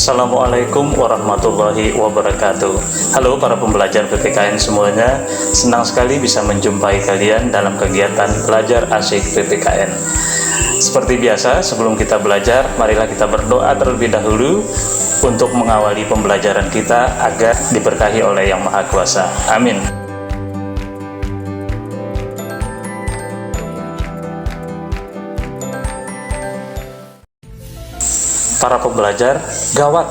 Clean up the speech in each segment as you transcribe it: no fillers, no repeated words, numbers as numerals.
Assalamualaikum warahmatullahi wabarakatuh. Halo para pembelajar PPKN semuanya, senang sekali bisa menjumpai kalian dalam kegiatan Belajar Asyik PPKN. Seperti biasa, sebelum kita belajar, marilah kita berdoa terlebih dahulu untuk mengawali pembelajaran kita agar diberkahi oleh Yang Maha Kuasa. Amin. Para pembelajar, gawat,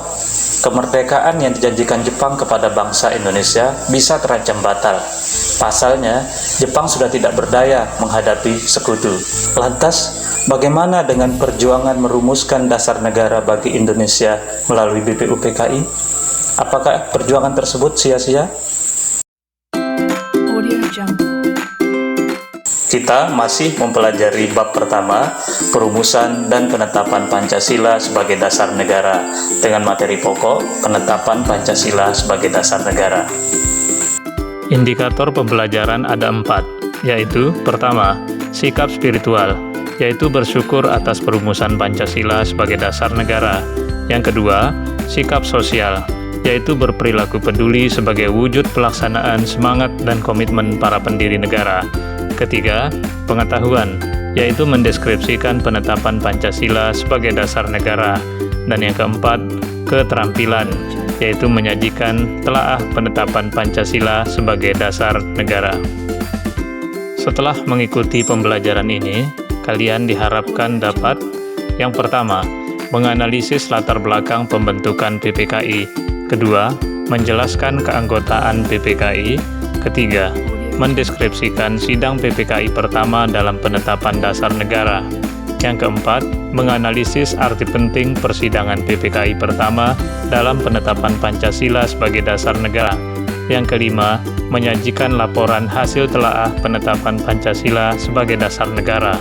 kemerdekaan yang dijanjikan Jepang kepada bangsa Indonesia bisa terancam batal. Pasalnya, Jepang sudah tidak berdaya menghadapi sekutu. Lantas, bagaimana dengan perjuangan merumuskan dasar negara bagi Indonesia melalui BPUPKI? Apakah perjuangan tersebut sia-sia? Kita masih mempelajari bab pertama, perumusan dan penetapan Pancasila sebagai dasar negara, dengan materi pokok penetapan Pancasila sebagai dasar negara. Indikator pembelajaran ada 4, yaitu pertama, sikap spiritual, yaitu bersyukur atas perumusan Pancasila sebagai dasar negara. Yang kedua, sikap sosial, yaitu berperilaku peduli sebagai wujud pelaksanaan semangat dan komitmen para pendiri negara. Ketiga, pengetahuan, yaitu mendeskripsikan penetapan Pancasila sebagai dasar negara. Dan yang keempat, keterampilan, yaitu menyajikan telaah penetapan Pancasila sebagai dasar negara. Setelah mengikuti pembelajaran ini, kalian diharapkan dapat: yang pertama, menganalisis latar belakang pembentukan PPKI. Kedua, menjelaskan keanggotaan PPKI. Ketiga, mendeskripsikan sidang PPKI pertama dalam penetapan dasar negara. Yang keempat, menganalisis arti penting persidangan PPKI pertama dalam penetapan Pancasila sebagai dasar negara. Yang kelima, menyajikan laporan hasil telaah penetapan Pancasila sebagai dasar negara.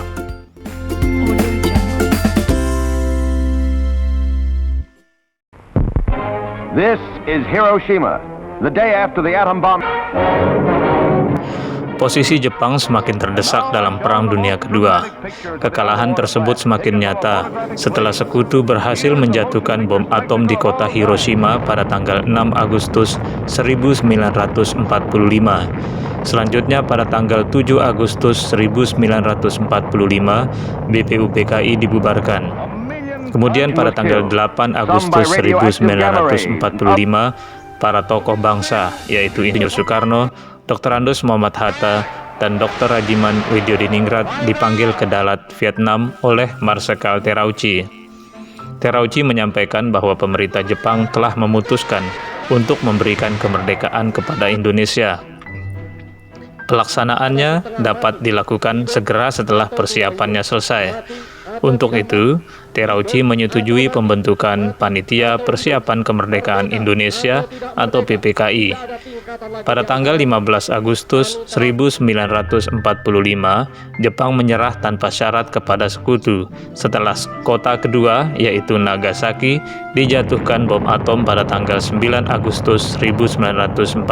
This is Hiroshima, the day after the atom bomb. Posisi Jepang semakin terdesak dalam Perang Dunia Kedua. Kekalahan tersebut semakin nyata setelah sekutu berhasil menjatuhkan bom atom di kota Hiroshima pada tanggal 6 Agustus 1945. Selanjutnya pada tanggal 7 Agustus 1945, BPUPKI dibubarkan. Kemudian pada tanggal 8 Agustus 1945, para tokoh bangsa, yaitu Insinyur Soekarno, Dr. Andes Muhammad Hatta, dan Dr. Rajiman Widyodiningrat dipanggil ke Dalat, Vietnam oleh Marsekal Terauchi. Terauchi menyampaikan bahwa pemerintah Jepang telah memutuskan untuk memberikan kemerdekaan kepada Indonesia. Pelaksanaannya dapat dilakukan segera setelah persiapannya selesai. Untuk itu, Terauchi menyetujui pembentukan Panitia Persiapan Kemerdekaan Indonesia atau PPKI. Pada tanggal 15 Agustus 1945, Jepang menyerah tanpa syarat kepada sekutu setelah kota kedua, yaitu Nagasaki, dijatuhkan bom atom pada tanggal 9 Agustus 1945.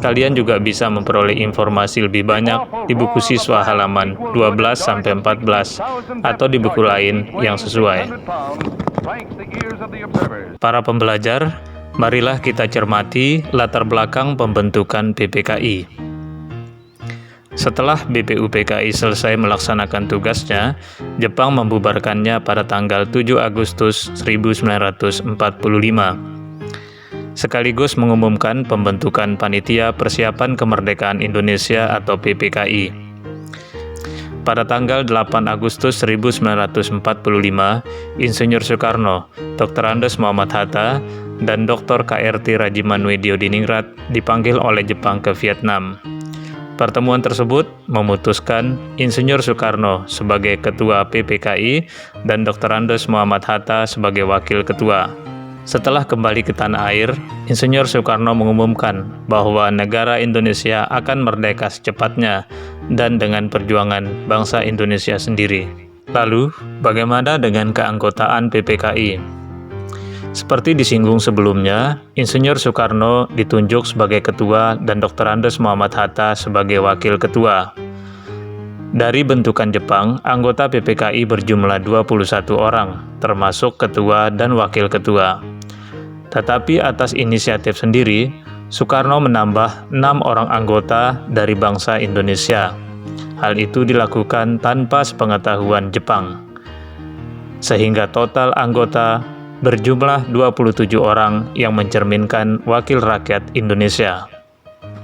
Kalian juga bisa memperoleh informasi lebih banyak di buku siswa halaman 12-14 atau di buku lain yang sesuai. Para pembelajar, marilah kita cermati latar belakang pembentukan PPKI. Setelah BPUPKI selesai melaksanakan tugasnya, Jepang membubarkannya pada tanggal 7 Agustus 1945. Sekaligus mengumumkan pembentukan Panitia Persiapan Kemerdekaan Indonesia atau PPKI. Pada tanggal 8 Agustus 1945, Insinyur Soekarno, Dr. Andes Muhammad Hatta, dan Dr. KRT Rajiman Widyodiningrat dipanggil oleh Jepang ke Vietnam. Pertemuan tersebut memutuskan Insinyur Soekarno sebagai Ketua PPKI dan Dr. Andes Muhammad Hatta sebagai Wakil Ketua. Setelah kembali ke tanah air, Insinyur Soekarno mengumumkan bahwa negara Indonesia akan merdeka secepatnya dan dengan perjuangan bangsa Indonesia sendiri. Lalu, bagaimana dengan keanggotaan PPKI? Seperti disinggung sebelumnya, Insinyur Soekarno ditunjuk sebagai ketua dan Dr. Andes Muhammad Hatta sebagai wakil ketua. Dari bentukan Jepang, anggota PPKI berjumlah 21 orang, termasuk ketua dan wakil ketua. Tetapi atas inisiatif sendiri, Soekarno menambah 6 orang anggota dari bangsa Indonesia. Hal itu dilakukan tanpa sepengetahuan Jepang. Sehingga total anggota berjumlah 27 orang yang mencerminkan wakil rakyat Indonesia.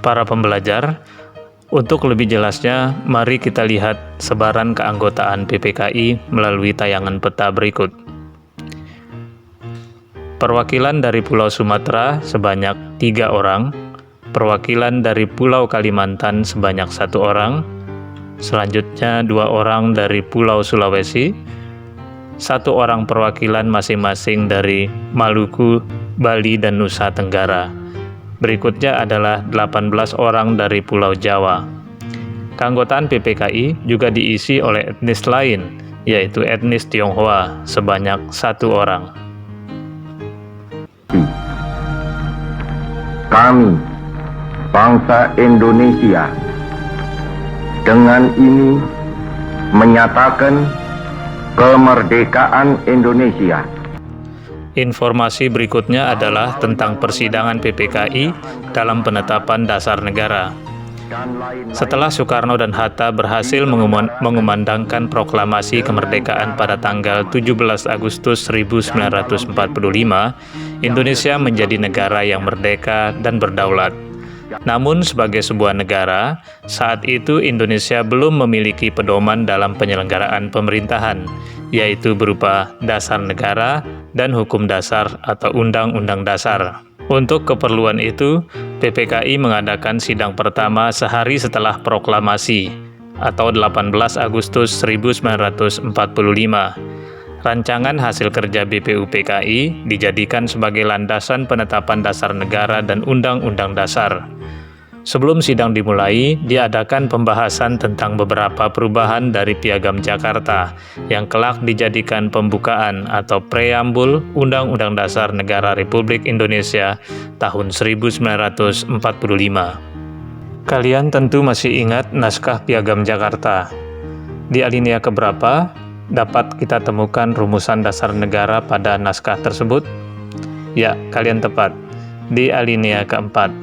Para pembelajar, untuk lebih jelasnya, mari kita lihat sebaran keanggotaan PPKI melalui tayangan peta berikut. Perwakilan dari Pulau Sumatera sebanyak 3 orang, perwakilan dari Pulau Kalimantan sebanyak 1 orang, selanjutnya 2 orang dari Pulau Sulawesi, 1 orang perwakilan masing-masing dari Maluku, Bali, dan Nusa Tenggara. Berikutnya adalah 18 orang dari Pulau Jawa. Keanggotaan PPKI juga diisi oleh etnis lain, yaitu etnis Tionghoa sebanyak 1 orang. Kami, bangsa Indonesia, dengan ini menyatakan kemerdekaan Indonesia. Informasi berikutnya adalah tentang persidangan PPKI dalam penetapan dasar negara. Setelah Soekarno dan Hatta berhasil mengumandangkan proklamasi kemerdekaan pada tanggal 17 Agustus 1945, Indonesia menjadi negara yang merdeka dan berdaulat. Namun sebagai sebuah negara, saat itu Indonesia belum memiliki pedoman dalam penyelenggaraan pemerintahan, yaitu berupa dasar negara dan hukum dasar atau Undang-Undang Dasar. Untuk keperluan itu, PPKI mengadakan sidang pertama sehari setelah proklamasi, atau 18 Agustus 1945. Rancangan hasil kerja BPUPKI dijadikan sebagai landasan penetapan dasar negara dan Undang-Undang Dasar. Sebelum sidang dimulai, diadakan pembahasan tentang beberapa perubahan dari Piagam Jakarta yang kelak dijadikan pembukaan atau preambul Undang-Undang Dasar Negara Republik Indonesia tahun 1945. Kalian tentu masih ingat naskah Piagam Jakarta. Di alinea keberapa dapat kita temukan rumusan dasar negara pada naskah tersebut? Ya, kalian tepat, di alinea keempat.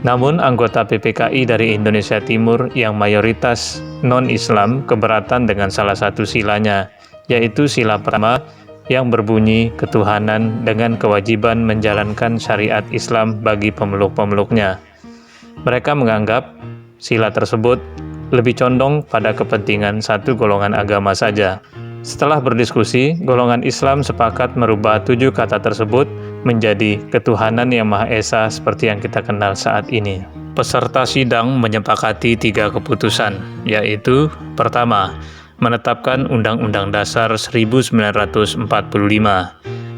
Namun, anggota PPKI dari Indonesia Timur yang mayoritas non-Islam keberatan dengan salah satu silanya, yaitu sila pertama yang berbunyi ketuhanan dengan kewajiban menjalankan syariat Islam bagi pemeluk-pemeluknya. Mereka menganggap sila tersebut lebih condong pada kepentingan satu golongan agama saja. Setelah berdiskusi, golongan Islam sepakat merubah 7 kata tersebut menjadi ketuhanan yang Maha Esa seperti yang kita kenal saat ini. Peserta sidang menyepakati 3 keputusan, yaitu pertama, menetapkan Undang-Undang Dasar 1945.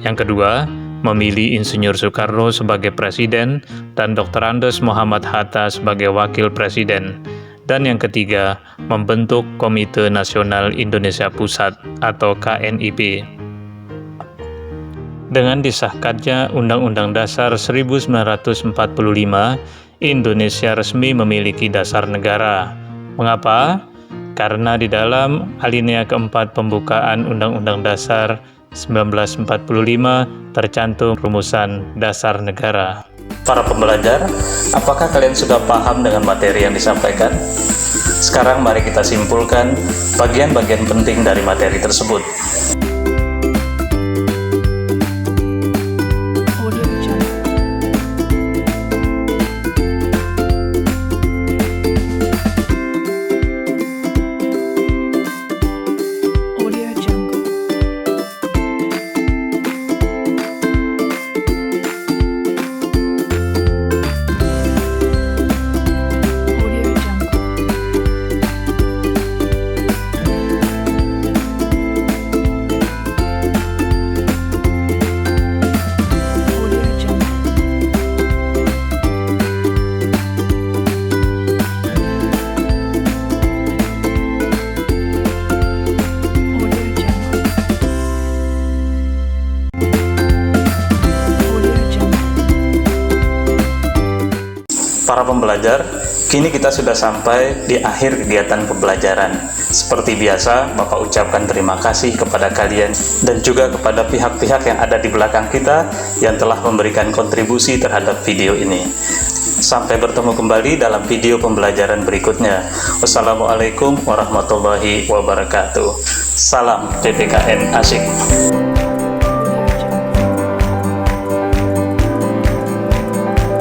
Yang kedua, memilih Insinyur Soekarno sebagai Presiden dan Dr. Andes Muhammad Hatta sebagai Wakil Presiden. Dan yang ketiga, membentuk Komite Nasional Indonesia Pusat atau KNIP. Dengan disahkannya Undang-Undang Dasar 1945, Indonesia resmi memiliki dasar negara. Mengapa? Karena di dalam alinea keempat pembukaan Undang-Undang Dasar 1945 tercantum rumusan dasar negara. Para pembelajar, apakah kalian sudah paham dengan materi yang disampaikan? Sekarang mari kita simpulkan bagian-bagian penting dari materi tersebut. pembelajar, kini kita sudah sampai di akhir kegiatan pembelajaran. Seperti biasa, Bapak ucapkan terima kasih kepada kalian dan juga kepada pihak-pihak yang ada di belakang kita yang telah memberikan kontribusi terhadap video ini. Sampai bertemu kembali dalam video pembelajaran berikutnya. Wassalamualaikum warahmatullahi wabarakatuh. Salam PPKN Asyik.